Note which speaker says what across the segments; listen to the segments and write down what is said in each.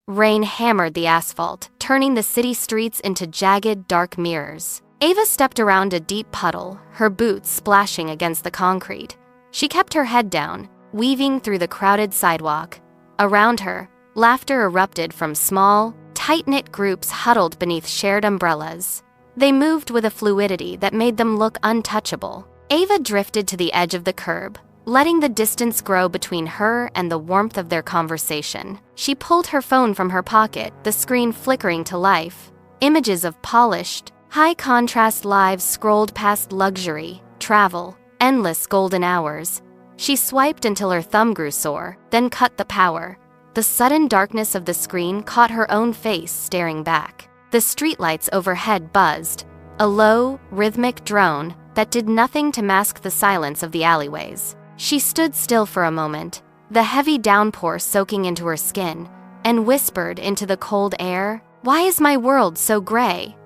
Speaker 1: Rain hammered the asphalt, turning the city streets into jagged, dark mirrors. Ava stepped around a deep puddle, her boots splashing against the concrete. She kept her head down, weaving through the crowded sidewalk. Around her, laughter erupted from small, tight-knit groups huddled beneath shared umbrellas. They moved with a fluidity that made them look untouchable. Ava drifted to the edge of the curb, letting the distance grow between her and the warmth of their conversation. She pulled her phone from her pocket, the screen flickering to life. Images of polished, high-contrast lives scrolled past luxury, travel, endless golden hours. She swiped until her thumb grew sore, then cut the power. The sudden darkness of the screen caught her own face staring back. The streetlights overhead buzzed, a low, rhythmic drone that did nothing to mask the silence of the alleyways. She stood still for a moment, the heavy downpour soaking into her skin, and whispered into the cold air, "Why is my world so gray?"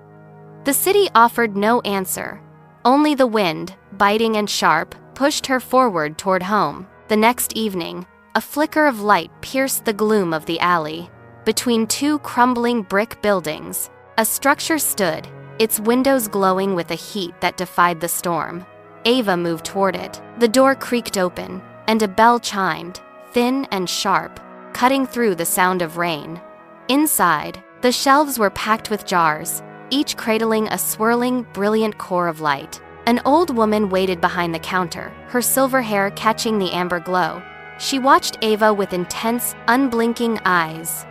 Speaker 1: The city offered no answer. Only the wind, biting and sharp, pushed her forward toward home. The next evening, a flicker of light pierced the gloom of the alley. Between two crumbling brick buildings, a structure stood, its windows glowing with a heat that defied the storm. Ava moved toward it. The door creaked open, and a bell chimed, thin and sharp, cutting through the sound of rain. Inside, the shelves were packed with jars, each cradling a swirling, brilliant core of light. An old woman waited behind the counter, her silver hair catching the amber glow. She watched Ava with intense, unblinking eyes.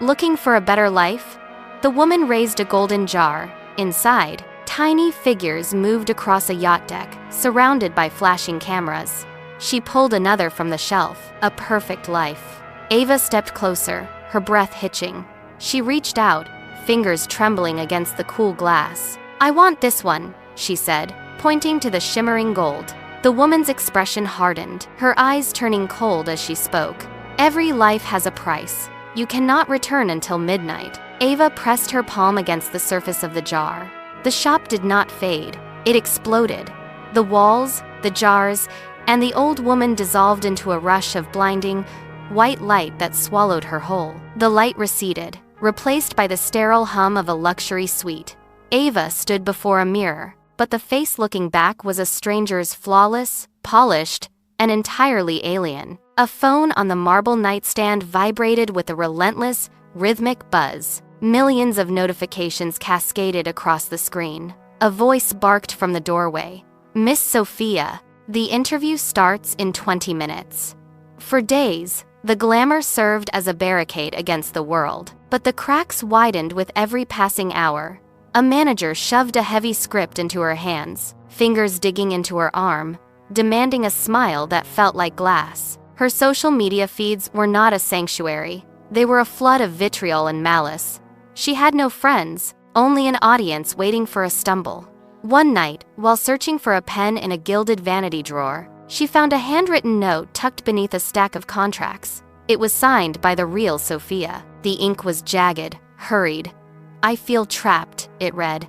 Speaker 1: Looking for a better life? The woman raised a golden jar. Inside, tiny figures moved across a yacht deck, surrounded by flashing cameras. She pulled another from the shelf, a perfect life. Ava stepped closer, her breath hitching. She reached out, fingers trembling against the cool glass. "I want this one," she said, pointing to the shimmering gold. The woman's expression hardened, her eyes turning cold as she spoke. "Every life has a price. You cannot return until midnight." Ava pressed her palm against the surface of the jar. The shop did not fade. It exploded. The walls, the jars, and the old woman dissolved into a rush of blinding, white light that swallowed her whole. The light receded, replaced by the sterile hum of a luxury suite. Ava stood before a mirror, but the face looking back was a stranger's, flawless, polished, and entirely alien. A phone on the marble nightstand vibrated with a relentless, rhythmic buzz. Millions of notifications cascaded across the screen. A voice barked from the doorway. "Miss Sophia, the interview starts in 20 minutes." For days, the glamour served as a barricade against the world, but the cracks widened with every passing hour. A manager shoved a heavy script into her hands, fingers digging into her arm, demanding a smile that felt like glass. Her social media feeds were not a sanctuary. They were a flood of vitriol and malice. She had no friends, only an audience waiting for a stumble. One night, while searching for a pen in a gilded vanity drawer, she found a handwritten note tucked beneath a stack of contracts. It was signed by the real Sophia. The ink was jagged, hurried. "I feel trapped," it read.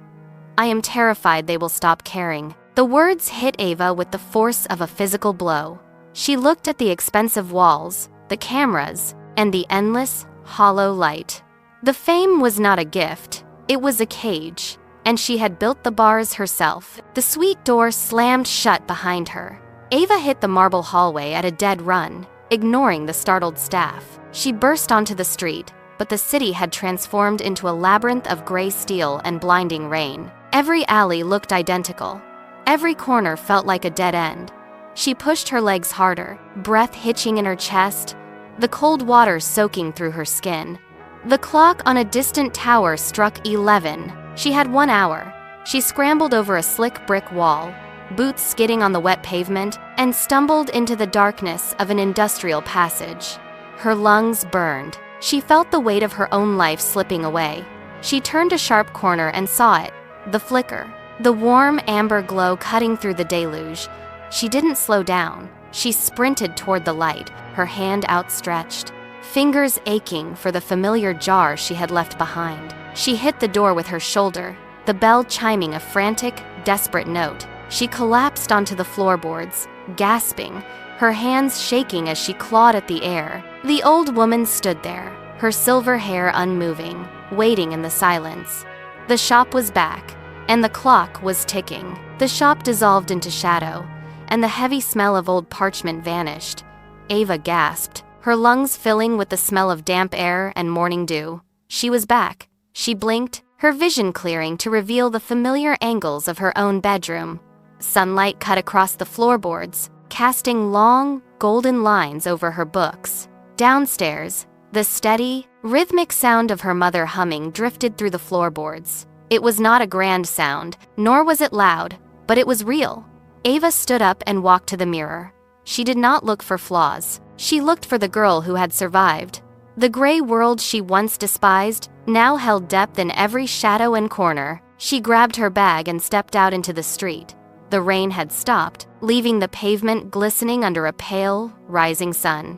Speaker 1: "I am terrified they will stop caring." The words hit Ava with the force of a physical blow. She looked at the expensive walls, the cameras, and the endless, hollow light. The fame was not a gift, it was a cage, and she had built the bars herself. The suite door slammed shut behind her. Ava hit the marble hallway at a dead run, ignoring the startled staff. She burst onto the street, but the city had transformed into a labyrinth of gray steel and blinding rain. Every alley looked identical. Every corner felt like a dead end. She pushed her legs harder, breath hitching in her chest, the cold water soaking through her skin. The clock on a distant tower struck 11. She had 1 hour. She scrambled over a slick brick wall, boots skidding on the wet pavement, and stumbled into the darkness of an industrial passage. Her lungs burned. She felt the weight of her own life slipping away. She turned a sharp corner and saw it, the flicker, the warm amber glow cutting through the deluge. She didn't slow down. She sprinted toward the light, her hand outstretched, fingers aching for the familiar jar she had left behind. She hit the door with her shoulder, the bell chiming a frantic, desperate note. She collapsed onto the floorboards, gasping, her hands shaking as she clawed at the air. The old woman stood there, her silver hair unmoving, waiting in the silence. The shop was back, and the clock was ticking. The shop dissolved into shadow, and the heavy smell of old parchment vanished. Ava gasped, her lungs filling with the smell of damp air and morning dew. She was back. She blinked, her vision clearing to reveal the familiar angles of her own bedroom. Sunlight cut across the floorboards, casting long, golden lines over her books. Downstairs, the steady, rhythmic sound of her mother humming drifted through the floorboards. It was not a grand sound, nor was it loud, but it was real. Ava stood up and walked to the mirror. She did not look for flaws. She looked for the girl who had survived. The gray world she once despised now held depth in every shadow and corner. She grabbed her bag and stepped out into the street. The rain had stopped, leaving the pavement glistening under a pale, rising sun.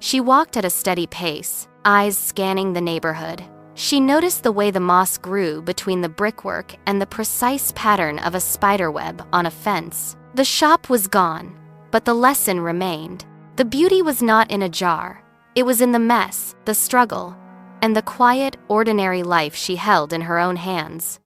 Speaker 1: She walked at a steady pace, eyes scanning the neighborhood. She noticed the way the moss grew between the brickwork and the precise pattern of a spiderweb on a fence. The shop was gone, but the lesson remained. The beauty was not in a jar. It was in the mess, the struggle, and the quiet, ordinary life she held in her own hands.